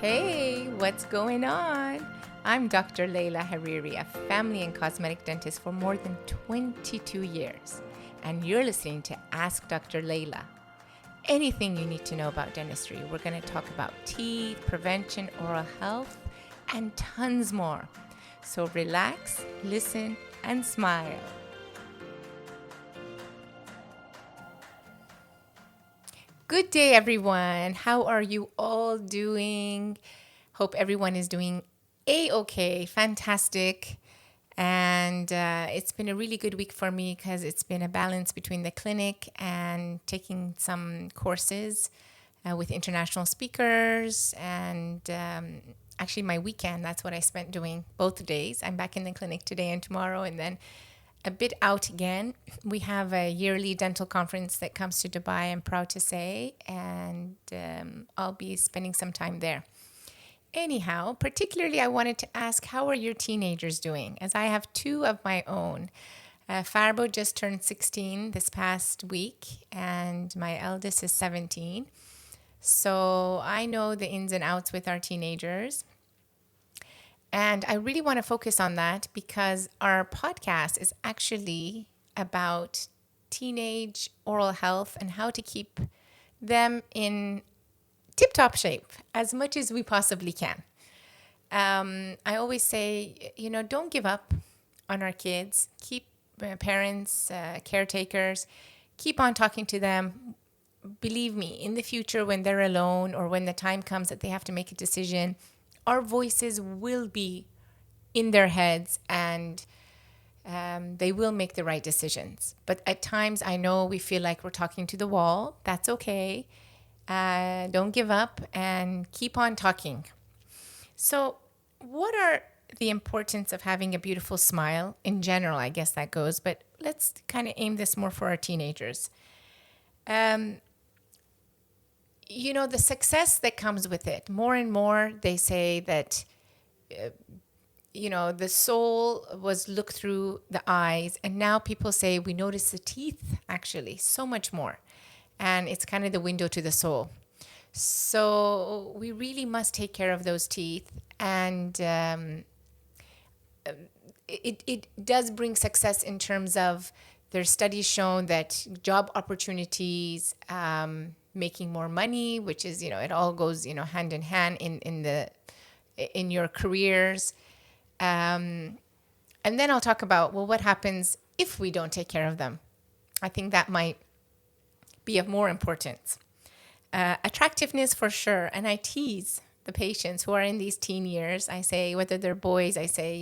Hey, what's going on? I'm Dr. Leila Hariri, a family and cosmetic dentist for more than 22 years, and you're listening to Ask Dr. Leila. Anything you need to know about dentistry. We're going to talk about teeth, prevention, oral health, and tons more. So relax, listen, and smile. Good day, everyone. How are you all doing? Hope everyone is doing A-okay, fantastic. And it's been a really good week for me because it's been a balance between the clinic and taking some courses with international speakers. And actually, my weekend, that's what I spent doing both days. I'm back in the clinic today and tomorrow, and then a bit out again. We have a yearly dental conference that comes to Dubai, I'm proud to say, and I'll be spending some time there. Anyhow, particularly I wanted to ask, how are your teenagers doing? As I have two of my own. Farbo just turned 16 this past week, and my eldest is 17. So I know the ins and outs with our teenagers. And I really want to focus on that because our podcast is actually about teenage oral health and how to keep them in tip-top shape as much as we possibly can. I always say, don't give up on our kids. Keep parents, caretakers, keep on talking to them. Believe me, in the future when they're alone or when the time comes that they have to make a decision, our voices will be in their heads and they will make the right decisions. But at times, I know we feel like we're talking to the wall. That's okay. Don't give up and keep on talking. So, what are the importance of having a beautiful smile in general? I guess that goes, but let's kind of aim this more for our teenagers. The success that comes with it, more and more they say that, the soul was looked through the eyes. And now people say we notice the teeth actually so much more. And it's kind of the window to the soul. So we really must take care of those teeth. And it does bring success in terms of there's studies shown that job opportunities, making more money, which is, it all goes, hand in hand in your careers. And then I'll talk about, what happens if we don't take care of them? I think that might be of more importance. Attractiveness for sure. And I tease the patients who are in these teen years. I say, whether they're boys, I say,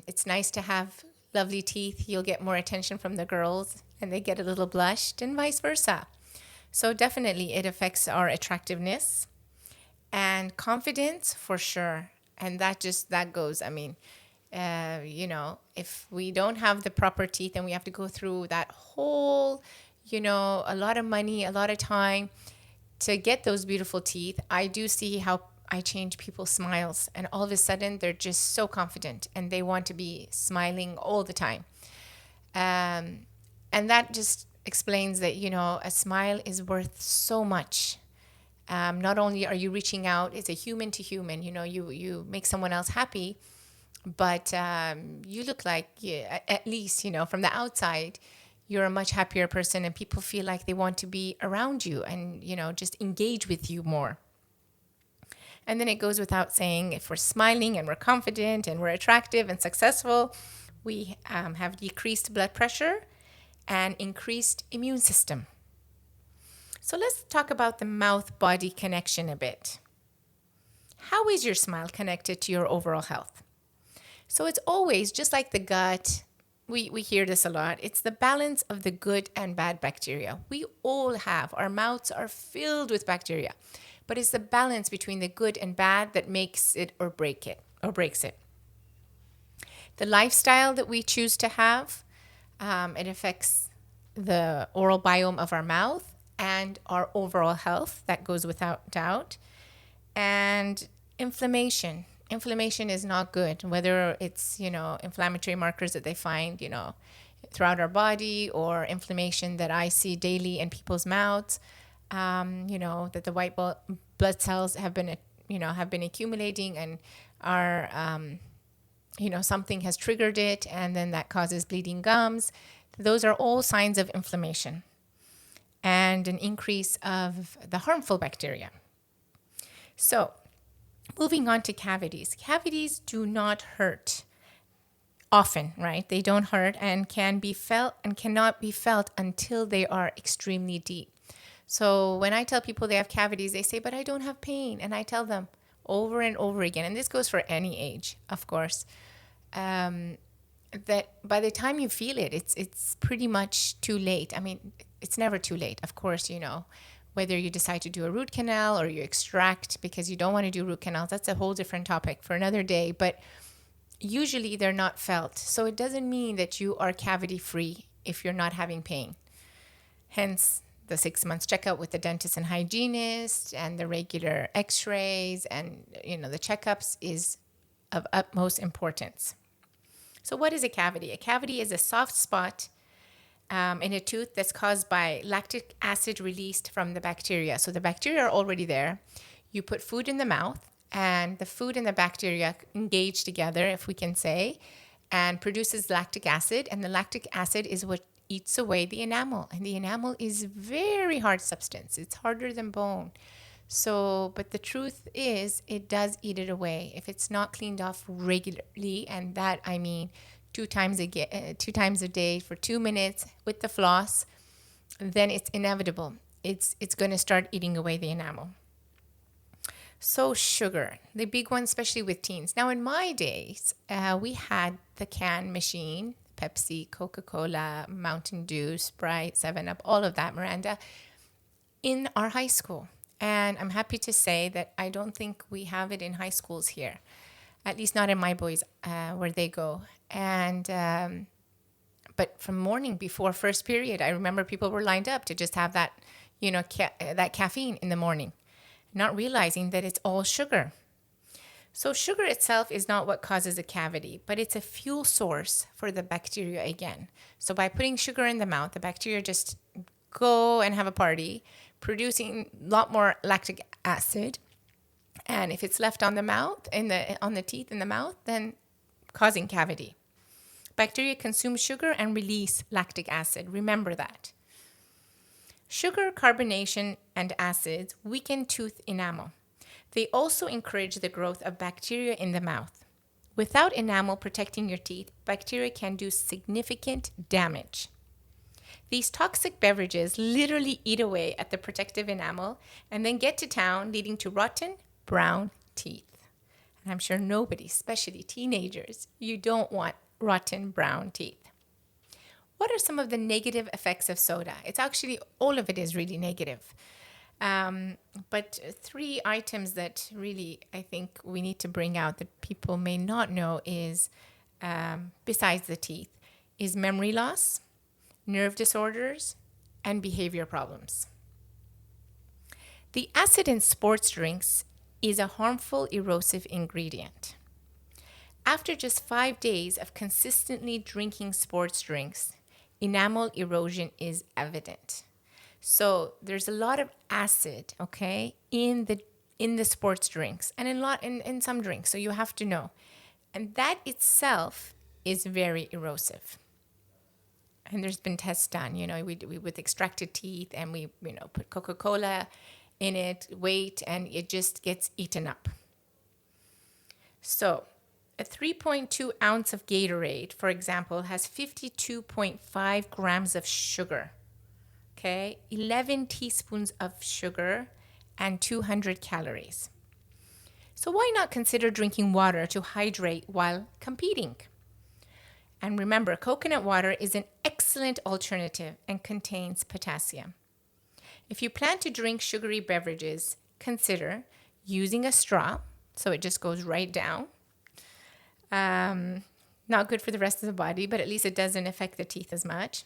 it's nice to have lovely teeth. You'll get more attention from the girls and they get a little blushed and vice versa. So definitely it affects our attractiveness and confidence for sure. And that goes, if we don't have the proper teeth and we have to go through that whole, a lot of money, a lot of time to get those beautiful teeth, I do see how I change people's smiles. And all of a sudden, they're just so confident and they want to be smiling all the time. And that just explains that, a smile is worth so much. Not only are you reaching out, it's a human to human, you make someone else happy, but you look like, at least, from the outside, you're a much happier person and people feel like they want to be around you and, just engage with you more. And then it goes without saying, if we're smiling and we're confident and we're attractive and successful, we have decreased blood pressure and increased immune system. So let's talk about the mouth-body connection a bit. How is your smile connected to your overall health? So it's always, just like the gut, we hear this a lot, it's the balance of the good and bad bacteria. We all have, our mouths are filled with bacteria, but it's the balance between the good and bad that makes it or breaks it. The lifestyle that we choose to have, it affects the oral biome of our mouth and our overall health. That goes without doubt. And inflammation. Inflammation is not good, whether it's, inflammatory markers that they find, throughout our body, or inflammation that I see daily in people's mouths. That the white blood cells have been accumulating and are, something has triggered it, and then that causes bleeding gums. Those are all signs of inflammation and an increase of the harmful bacteria. So, moving on to cavities. Cavities do not hurt often, right? They don't hurt and can be felt and cannot be felt until they are extremely deep. So when I tell people they have cavities, they say, but I don't have pain. And I tell them over and over again, and this goes for any age, of course, that by the time you feel it, it's pretty much too late. I mean, it's never too late, of course, whether you decide to do a root canal or you extract because you don't want to do root canals. That's a whole different topic for another day. But usually they're not felt. So it doesn't mean that you are cavity free if you're not having pain. Hence the 6 months checkup with the dentist and hygienist, and the regular x-rays, and the checkups is of utmost importance. So what is a cavity? A cavity is a soft spot in a tooth that's caused by lactic acid released from the bacteria. So the bacteria are already there. You put food in the mouth, and the food and the bacteria engage together, if we can say, and produces lactic acid. And the lactic acid is what eats away the enamel. And the enamel is very hard substance. It's harder than bone. So, but the truth is, it does eat it away if it's not cleaned off regularly. And that, I mean, 2 times a day for 2 minutes with the floss, then it's inevitable. It's going to start eating away the enamel. So sugar, the big one, especially with teens. Now, in my days, we had the can machine, Pepsi, Coca-Cola, Mountain Dew, Sprite, 7-Up, all of that, Miranda, in our high school. And I'm happy to say that I don't think we have it in high schools here, at least not in my boys where they go. And but from morning before first period, I remember people were lined up to just have that, that caffeine in the morning, not realizing that it's all sugar. So sugar itself is not what causes a cavity, but it's a fuel source for the bacteria again. So by putting sugar in the mouth, the bacteria just go and have a party, producing a lot more lactic acid. And if it's left on the mouth, on the teeth in the mouth, then causing cavity. Bacteria consume sugar and release lactic acid. Remember that. Sugar, carbonation, and acids weaken tooth enamel. They also encourage the growth of bacteria in the mouth. Without enamel protecting your teeth, bacteria can do significant damage. These toxic beverages literally eat away at the protective enamel and then get to town, leading to rotten, brown teeth. And I'm sure nobody, especially teenagers, you don't want rotten, brown teeth. What are some of the negative effects of soda? It's actually, all of it is really negative. But 3 items that really I think we need to bring out that people may not know is, besides the teeth, is memory loss, nerve disorders, and behavior problems. The acid in sports drinks is a harmful erosive ingredient. After just 5 days of consistently drinking sports drinks, enamel erosion is evident. So there's a lot of acid, okay, in the sports drinks and in some drinks. So you have to know. And that itself is very erosive. And there's been tests done, we with extracted teeth, and we, put Coca-Cola in it, wait, and it just gets eaten up. So a 3.2 ounce of Gatorade, for example, has 52.5 grams of sugar. Okay, 11 teaspoons of sugar and 200 calories. So why not consider drinking water to hydrate while competing? And remember, coconut water is an excellent alternative and contains potassium. If you plan to drink sugary beverages, consider using a straw, so it just goes right down. Not good for the rest of the body, but at least it doesn't affect the teeth as much.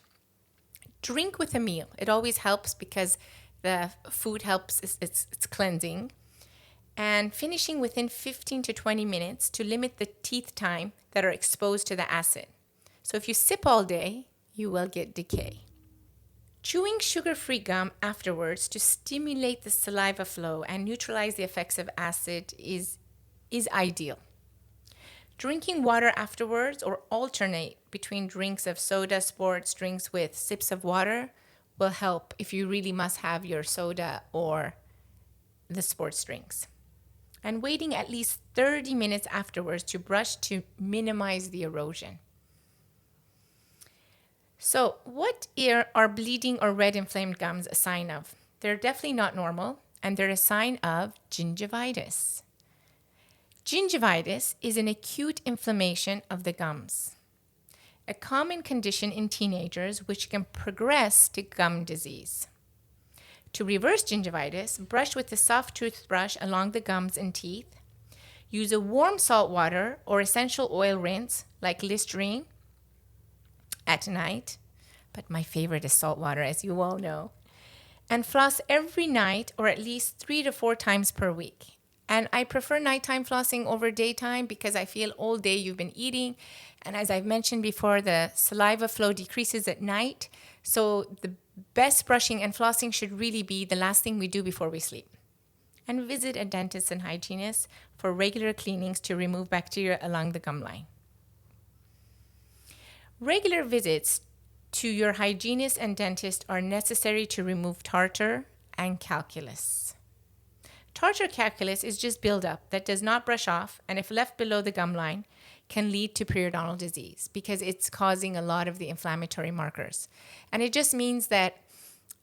Drink with a meal. It always helps because the food helps, it's cleansing. And finishing within 15 to 20 minutes to limit the teeth time that are exposed to the acid. So if you sip all day, you will get decay. Chewing sugar-free gum afterwards to stimulate the saliva flow and neutralize the effects of acid is ideal. Drinking water afterwards or alternate between drinks of soda, sports drinks with sips of water will help if you really must have your soda or the sports drinks. And waiting at least 30 minutes afterwards to brush to minimize the erosion. So, what are bleeding or red inflamed gums a sign of? They're definitely not normal, and they're a sign of gingivitis. Gingivitis is an acute inflammation of the gums, a common condition in teenagers which can progress to gum disease. To reverse gingivitis, brush with a soft toothbrush along the gums and teeth. Use a warm salt water or essential oil rinse like Listerine at night, but my favorite is salt water, as you all know. And floss every night or at least 3 to 4 times per week. And I prefer nighttime flossing over daytime because I feel all day you've been eating. And as I've mentioned before, the saliva flow decreases at night. So the best brushing and flossing should really be the last thing we do before we sleep. And visit a dentist and hygienist for regular cleanings to remove bacteria along the gum line. Regular visits to your hygienist and dentist are necessary to remove tartar and calculus. Tartar calculus is just buildup that does not brush off, and if left below the gum line, can lead to periodontal disease because it's causing a lot of the inflammatory markers. And it just means that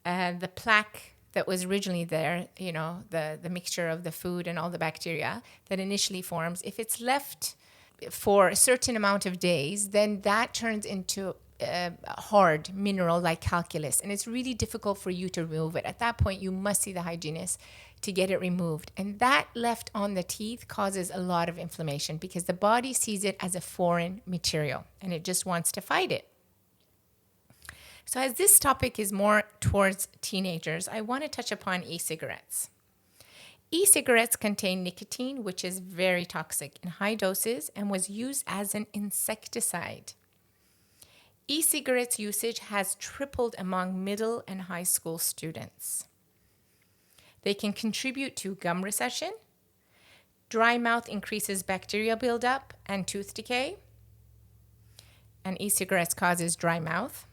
the plaque that was originally there, the mixture of the food and all the bacteria that initially forms, if it's left for a certain amount of days, then that turns into a hard mineral like calculus, and it's really difficult for you to remove it. At that point, you must see the hygienist to get it removed. And that left on the teeth causes a lot of inflammation because the body sees it as a foreign material and it just wants to fight it. So as this topic is more towards teenagers, I want to touch upon e-cigarettes. E-cigarettes contain nicotine, which is very toxic in high doses and was used as an insecticide. E-cigarettes usage has tripled among middle and high school students. They can contribute to gum recession. Dry mouth increases bacterial buildup and tooth decay. And e-cigarettes causes dry mouth.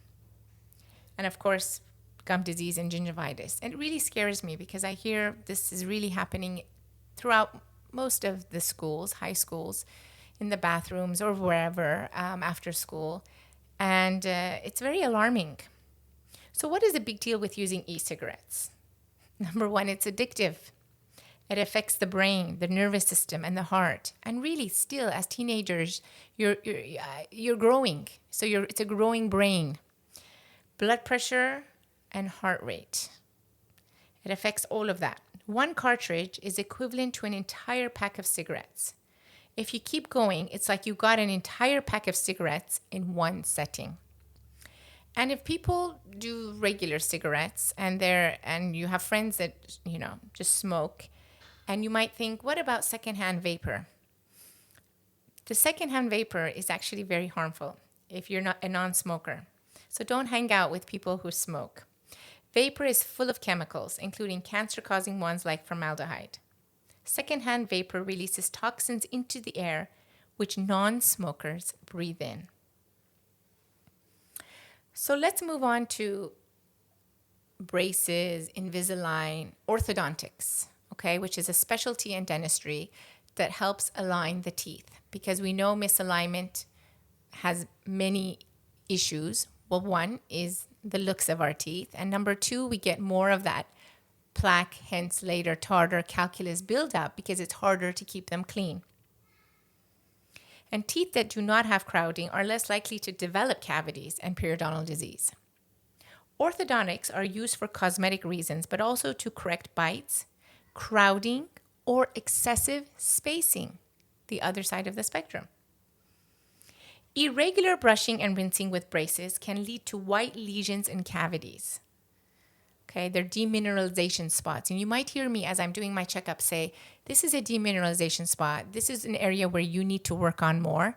And of course, gum disease and gingivitis. And it really scares me because I hear this is really happening throughout most of the schools, high schools, in the bathrooms or wherever after school. And it's very alarming. So what is the big deal with using e-cigarettes? Number one, it's addictive. It affects the brain, the nervous system, and the heart. And really, still, as teenagers, you're growing. So it's a growing brain. Blood pressure and heart rate. It affects all of that. One cartridge is equivalent to an entire pack of cigarettes. If you keep going, it's like you got an entire pack of cigarettes in one setting. And if people do regular cigarettes and you have friends that, just smoke, and you might think, what about secondhand vapor? The secondhand vapor is actually very harmful if you're not a non-smoker. So don't hang out with people who smoke. Vapor is full of chemicals, including cancer-causing ones like formaldehyde. Secondhand vapor releases toxins into the air, which non-smokers breathe in. So let's move on to braces, Invisalign, orthodontics, which is a specialty in dentistry that helps align the teeth because we know misalignment has many issues. Well, one is the looks of our teeth, and number two, we get more of that plaque, hence later tartar, calculus buildup because it's harder to keep them clean. And teeth that do not have crowding are less likely to develop cavities and periodontal disease. Orthodontics are used for cosmetic reasons, but also to correct bites, crowding, or excessive spacing, the other side of the spectrum. Irregular brushing and rinsing with braces can lead to white lesions and cavities. They're demineralization spots. And you might hear me as I'm doing my checkup say, this is a demineralization spot. This is an area where you need to work on more.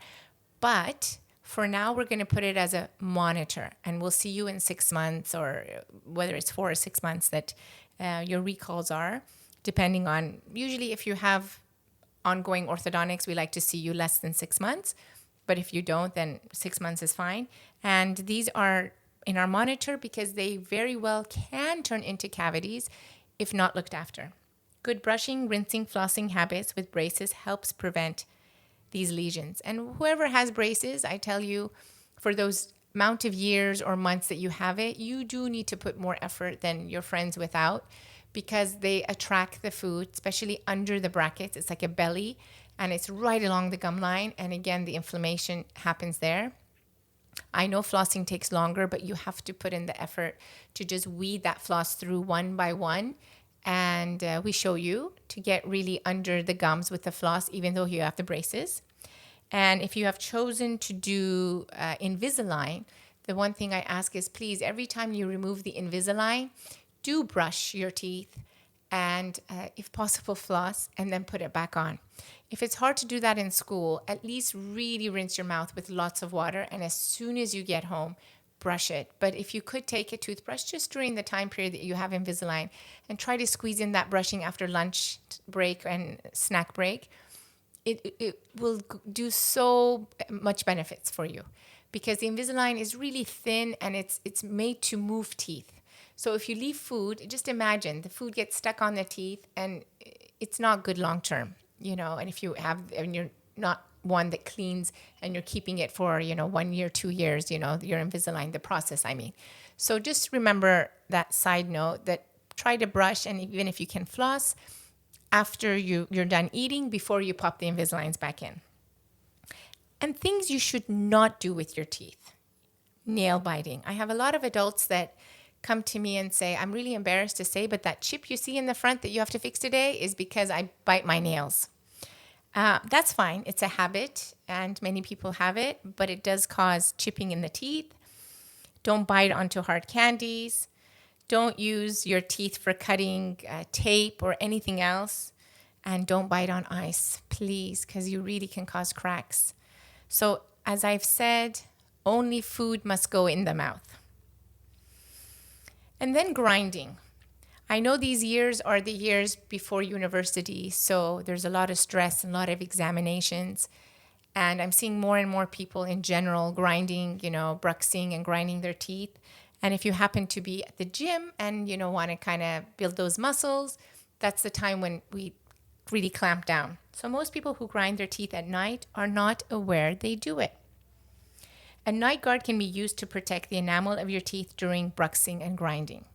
But For now, we're going to put it as a monitor, and we'll see you in 6 months, or whether it's 4 or 6 months that your recalls are, depending on, usually if you have ongoing orthodontics, we like to see you less than 6 months. But if you don't, then 6 months is fine. And these are in our monitor because they very well can turn into cavities if not looked after. Good brushing, rinsing, flossing habits with braces helps prevent these lesions. And whoever has braces, I tell you, for those amount of years or months that you have it, you do need to put more effort than your friends without, because they attract the food, especially under the brackets. It's like a belly, and it's right along the gum line. And again, the inflammation happens there. I know flossing takes longer, but you have to put in the effort to just weed that floss through one by one. And we show you to get really under the gums with the floss, even though you have the braces. And if you have chosen to do Invisalign, the one thing I ask is, please, every time you remove the Invisalign, do brush your teeth and, if possible, floss and then put it back on. If it's hard to do that in school, at least really rinse your mouth with lots of water. And as soon as you get home, brush it. But if you could take a toothbrush just during the time period that you have Invisalign and try to squeeze in that brushing after lunch break and snack break, it will do so much benefits for you, because the Invisalign is really thin and it's made to move teeth. So if you leave food, just imagine the food gets stuck on the teeth, and it's not good long term, and if you have, and you're not one that cleans and you're keeping it for, 1 year, 2 years, your Invisalign, the process, I mean. So just remember that side note, that try to brush, and even if you can floss after you're done eating, before you pop the Invisaligns back in. And things you should not do with your teeth. Nail biting. I have a lot of adults that come to me and say, I'm really embarrassed to say, but that chip you see in the front that you have to fix today is because I bite my nails. That's fine. It's a habit, and many people have it, but it does cause chipping in the teeth. Don't bite onto hard candies. Don't use your teeth for cutting tape or anything else. And don't bite on ice, please, because you really can cause cracks. So, as I've said, only food must go in the mouth. And then grinding. I know these years are the years before university, so there's a lot of stress and a lot of examinations. And I'm seeing more and more people in general grinding, bruxing and grinding their teeth. And if you happen to be at the gym and, want to kind of build those muscles, that's the time when we really clamp down. So most people who grind their teeth at night are not aware they do it. A night guard can be used to protect the enamel of your teeth during bruxing and grinding.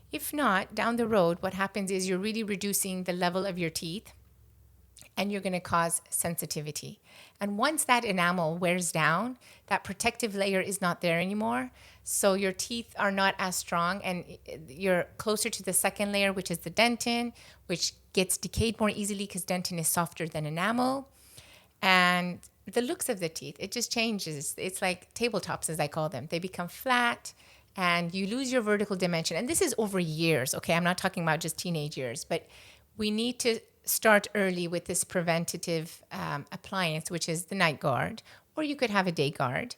If not, down the road, what happens is you're really reducing the level of your teeth, and you're going to cause sensitivity. And once that enamel wears down, that protective layer is not there anymore. So your teeth are not as strong, and you're closer to the second layer, which is the dentin, which gets decayed more easily because dentin is softer than enamel. And the looks of the teeth, it just changes. It's like tabletops, as I call them. They become flat, and you lose your vertical dimension. And this is over years, okay? I'm not talking about just teenage years, but we need to start early with this preventative appliance, which is the night guard, or you could have a day guard.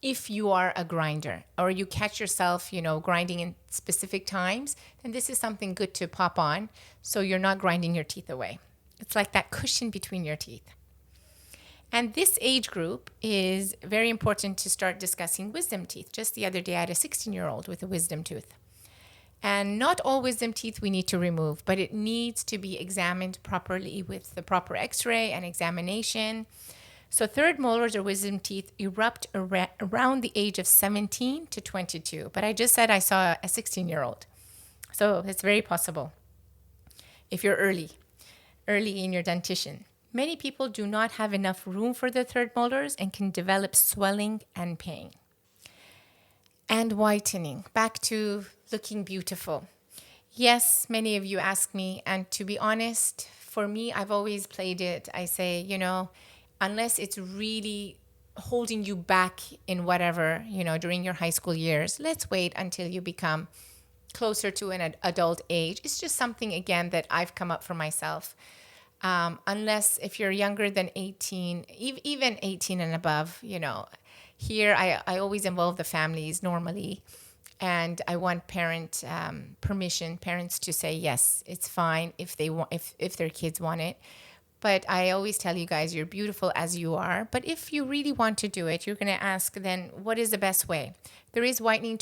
If you are a grinder, or you catch yourself, grinding in specific times, then this is something good to pop on, so you're not grinding your teeth away. It's like that cushion between your teeth. And this age group is very important to start discussing wisdom teeth. Just the other day, I had a 16-year-old with a wisdom tooth. And not all wisdom teeth we need to remove, but it needs to be examined properly with the proper x-ray and examination. So third molars or wisdom teeth erupt around the age of 17 to 22. But I just said I saw a 16-year-old. So it's very possible if you're early in your dentition. Many people do not have enough room for their third molars and can develop swelling and pain. And whitening, back to looking beautiful. Yes, many of you ask me, and to be honest, for me, I've always played it. I say, unless it's really holding you back in whatever, during your high school years, let's wait until you become closer to an adult age. It's just something, again, that I've come up for myself. Unless if you're younger than 18, even 18 and above, here I always involve the families normally. And I want parents to say yes, it's fine if they want, if their kids want it. But I always tell you guys, you're beautiful as you are. But if you really want to do it, you're going to ask then, what is the best way? There is whitening